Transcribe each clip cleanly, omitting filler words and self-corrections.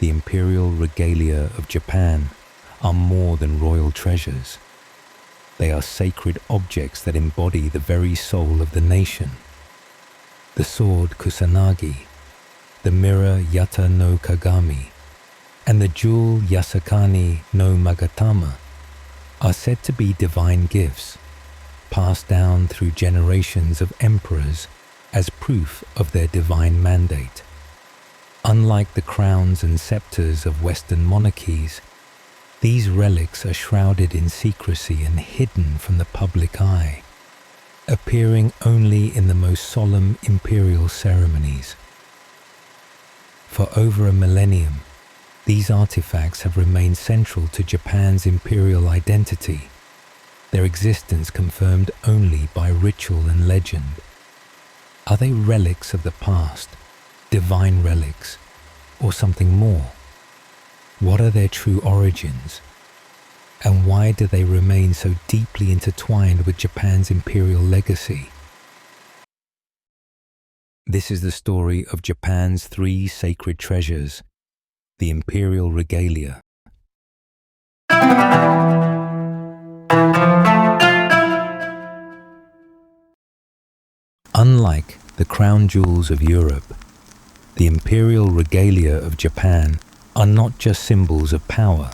the Imperial Regalia of Japan are more than royal treasures. They are sacred objects that embody the very soul of the nation. The sword Kusanagi, the mirror Yata no Kagami, and the jewel Yasakani no Magatama are said to be divine gifts, passed down through generations of emperors as proof of their divine mandate. Unlike the crowns and scepters of Western monarchies, these relics are shrouded in secrecy and hidden from the public eye, appearing only in the most solemn imperial ceremonies. For over a millennium, these artifacts have remained central to Japan's imperial identity, their existence confirmed only by ritual and legend. Are they relics of the past, divine relics, or something more? What are their true origins? And why do they remain so deeply intertwined with Japan's imperial legacy? This is the story of Japan's 3 sacred treasures, the Imperial Regalia. Unlike the crown jewels of Europe, the Imperial Regalia of Japan are not just symbols of power.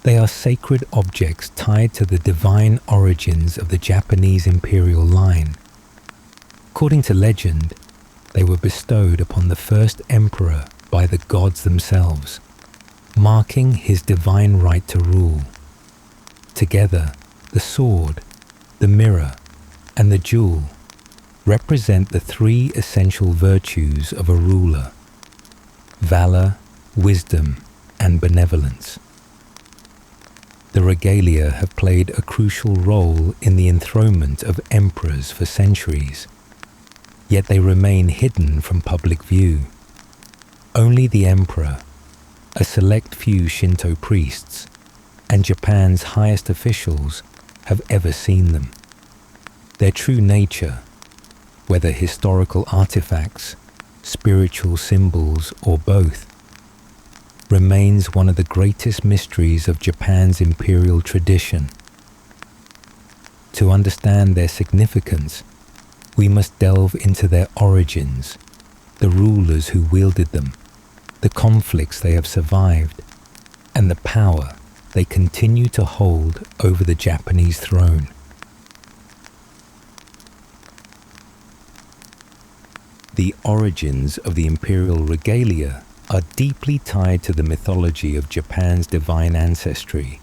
They are sacred objects tied to the divine origins of the Japanese imperial line. According to legend, they were bestowed upon the first emperor by the gods themselves, marking his divine right to rule. Together, the sword, the mirror, and the jewel represent the 3 essential virtues of a ruler: valor, wisdom, and benevolence. The regalia have played a crucial role in the enthronement of emperors for centuries, yet they remain hidden from public view. Only the emperor, a select few Shinto priests, and Japan's highest officials have ever seen them. Their true nature, whether historical artifacts, spiritual symbols, or both, remains one of the greatest mysteries of Japan's imperial tradition. To understand their significance, we must delve into their origins, the rulers who wielded them, the conflicts they have survived, and the power they continue to hold over the Japanese throne. The origins of the Imperial Regalia are deeply tied to the mythology of Japan's divine ancestry.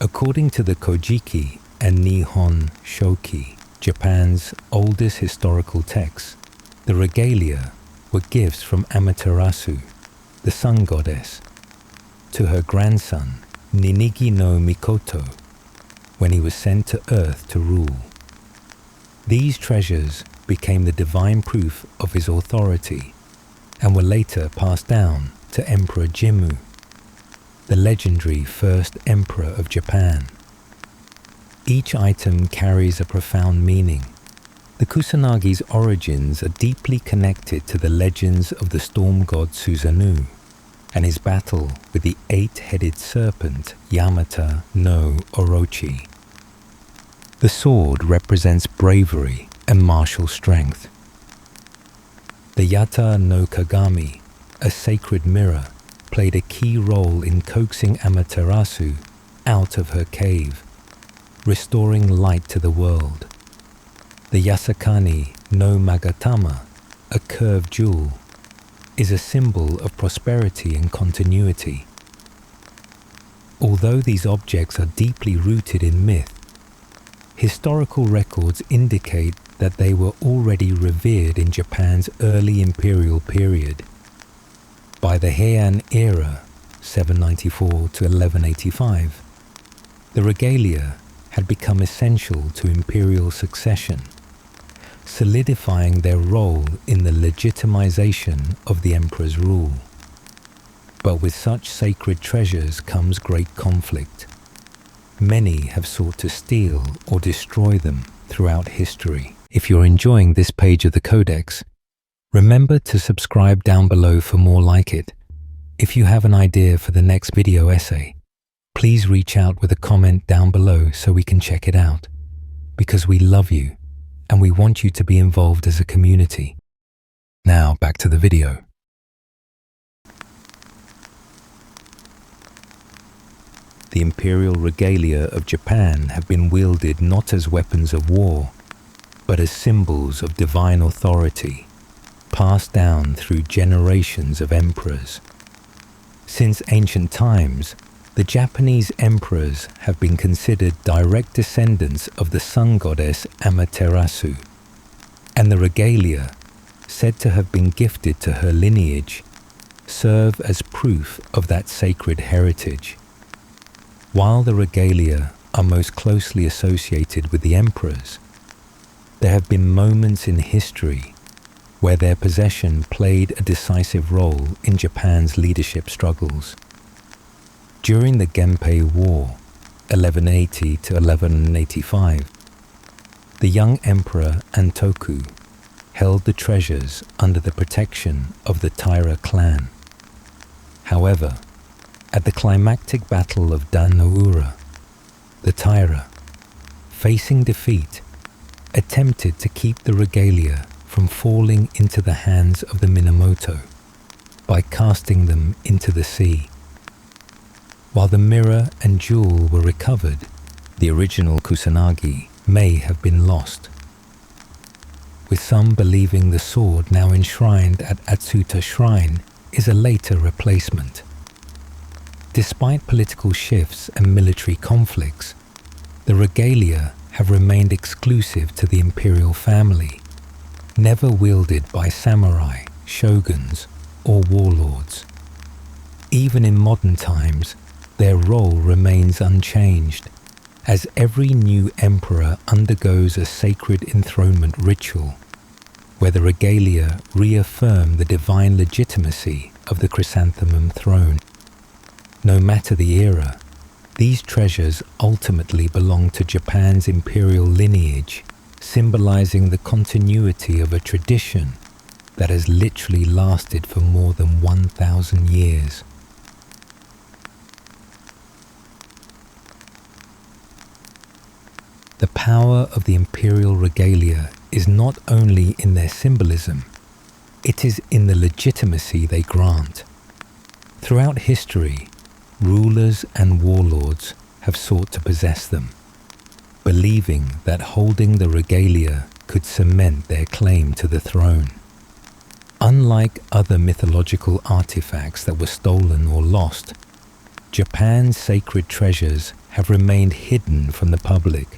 According to the Kojiki and Nihon Shoki, Japan's oldest historical texts, the regalia were gifts from Amaterasu, the sun goddess, to her grandson Ninigi no Mikoto when he was sent to Earth to rule. These treasures became the divine proof of his authority and were later passed down to Emperor Jimmu, the legendary first emperor of Japan. Each item carries a profound meaning. The Kusanagi's origins are deeply connected to the legends of the storm god Susanoo and his battle with the 8-headed serpent Yamata no Orochi. The sword represents bravery and martial strength. The Yata no Kagami, a sacred mirror, played a key role in coaxing Amaterasu out of her cave, restoring light to the world. The Yasakani no Magatama, a curved jewel, is a symbol of prosperity and continuity. Although these objects are deeply rooted in myth, historical records indicate that they were already revered in Japan's early imperial period. By the Heian era, 794 to 1185, the regalia had become essential to imperial succession, solidifying their role in the legitimization of the emperor's rule. But with such sacred treasures comes great conflict. Many have sought to steal or destroy them throughout history. If you're enjoying this page of the Codex, remember to subscribe down below for more like it. If you have an idea for the next video essay, please reach out with a comment down below so we can check it out, because we love you and we want you to be involved as a community. Now back to the video. The Imperial Regalia of Japan have been wielded not as weapons of war, but as symbols of divine authority, passed down through generations of emperors. Since ancient times, the Japanese emperors have been considered direct descendants of the sun goddess Amaterasu, and the regalia, said to have been gifted to her lineage, serve as proof of that sacred heritage. While the regalia are most closely associated with the emperors, there have been moments in history where their possession played a decisive role in Japan's leadership struggles. During the Genpei War, 1180 to 1185, the young emperor Antoku held the treasures under the protection of the Taira clan. However, at the climactic battle of Dan no Ura, the Taira, facing defeat, attempted to keep the regalia from falling into the hands of the Minamoto by casting them into the sea. While the mirror and jewel were recovered, the original Kusanagi may have been lost, with some believing the sword now enshrined at Atsuta Shrine is a later replacement. Despite political shifts and military conflicts, the regalia have remained exclusive to the imperial family, never wielded by samurai, shoguns, or warlords. Even in modern times, their role remains unchanged, as every new emperor undergoes a sacred enthronement ritual, where the regalia reaffirm the divine legitimacy of the chrysanthemum throne. No matter the era, these treasures ultimately belong to Japan's imperial lineage, symbolizing the continuity of a tradition that has literally lasted for more than 1,000 years. The power of the imperial regalia is not only in their symbolism, it is in the legitimacy they grant. Throughout history, rulers and warlords have sought to possess them, believing that holding the regalia could cement their claim to the throne. Unlike other mythological artifacts that were stolen or lost, Japan's sacred treasures have remained hidden from the public,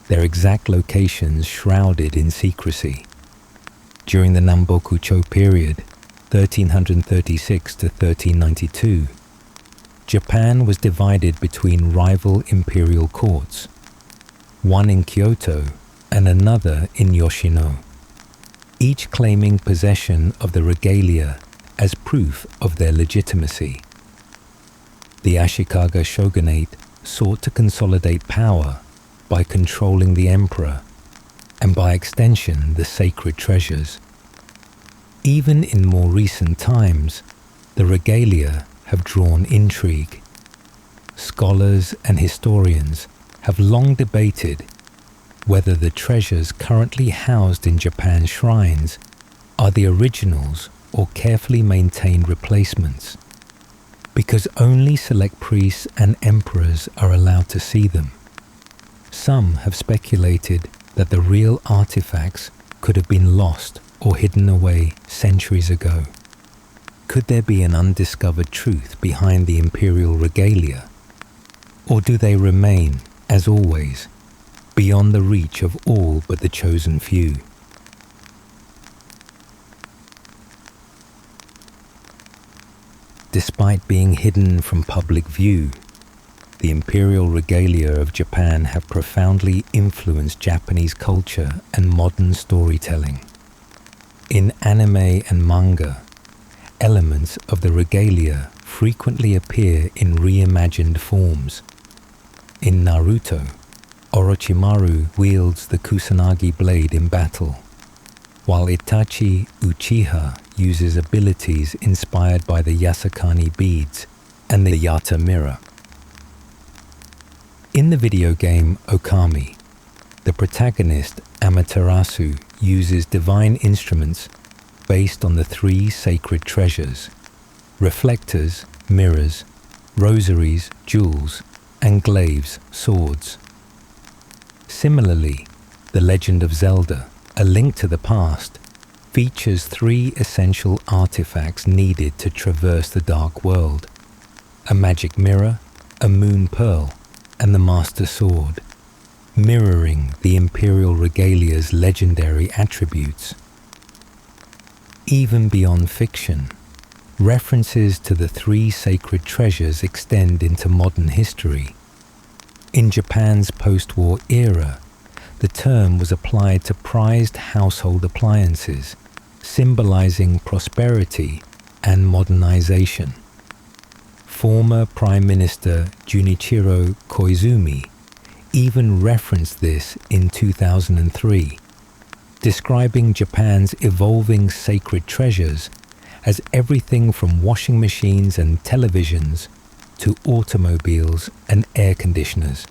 their exact locations shrouded in secrecy. During the Namboku-cho period, 1336 to 1392, Japan was divided between rival imperial courts, one in Kyoto and another in Yoshino, each claiming possession of the regalia as proof of their legitimacy. The Ashikaga shogunate sought to consolidate power by controlling the emperor and by extension the sacred treasures. Even in more recent times, the regalia have drawn intrigue. Scholars and historians have long debated whether the treasures currently housed in Japan's shrines are the originals or carefully maintained replacements, because only select priests and emperors are allowed to see them. Some have speculated that the real artifacts could have been lost or hidden away centuries ago. Could there be an undiscovered truth behind the imperial regalia? Or do they remain, as always, beyond the reach of all but the chosen few? Despite being hidden from public view, the imperial regalia of Japan have profoundly influenced Japanese culture and modern storytelling. In anime and manga, elements of the regalia frequently appear in reimagined forms. In Naruto, Orochimaru wields the Kusanagi blade in battle, while Itachi Uchiha uses abilities inspired by the Yasakani beads and the Yata mirror. In the video game Okami, the protagonist Amaterasu uses divine instruments based on the three sacred treasures: reflectors, mirrors, rosaries, jewels, and glaives, swords. Similarly, The Legend of Zelda, A Link to the Past, features three essential artifacts needed to traverse the Dark World: a magic mirror, a moon pearl, and the Master Sword, mirroring the Imperial Regalia's legendary attributes. Even beyond fiction, references to the three sacred treasures extend into modern history. In Japan's post-war era, the term was applied to prized household appliances, symbolizing prosperity and modernization. Former Prime Minister Junichiro Koizumi even referenced this in 2003, describing Japan's evolving sacred treasures as everything from washing machines and televisions to automobiles and air conditioners.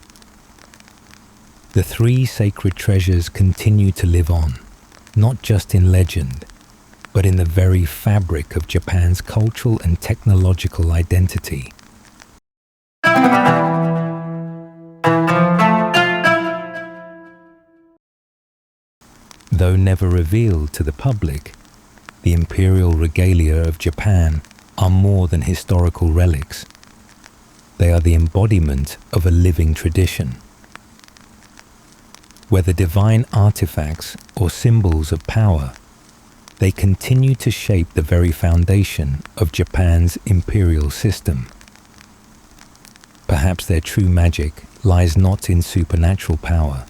The three sacred treasures continue to live on, not just in legend, but in the very fabric of Japan's cultural and technological identity. Though never revealed to the public, the Imperial Regalia of Japan are more than historical relics. They are the embodiment of a living tradition. Whether divine artifacts or symbols of power, they continue to shape the very foundation of Japan's imperial system. Perhaps their true magic lies not in supernatural power,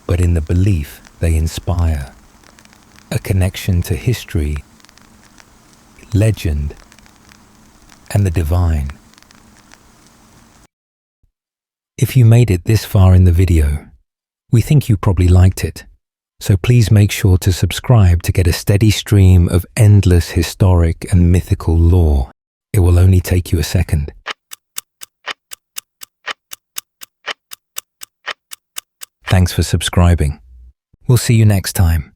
but in the belief they inspire, a connection to history, legend, and the divine. If you made it this far in the video, we think you probably liked it, so please make sure to subscribe to get a steady stream of endless historic and mythical lore. It will only take you a second. Thanks for subscribing. We'll see you next time.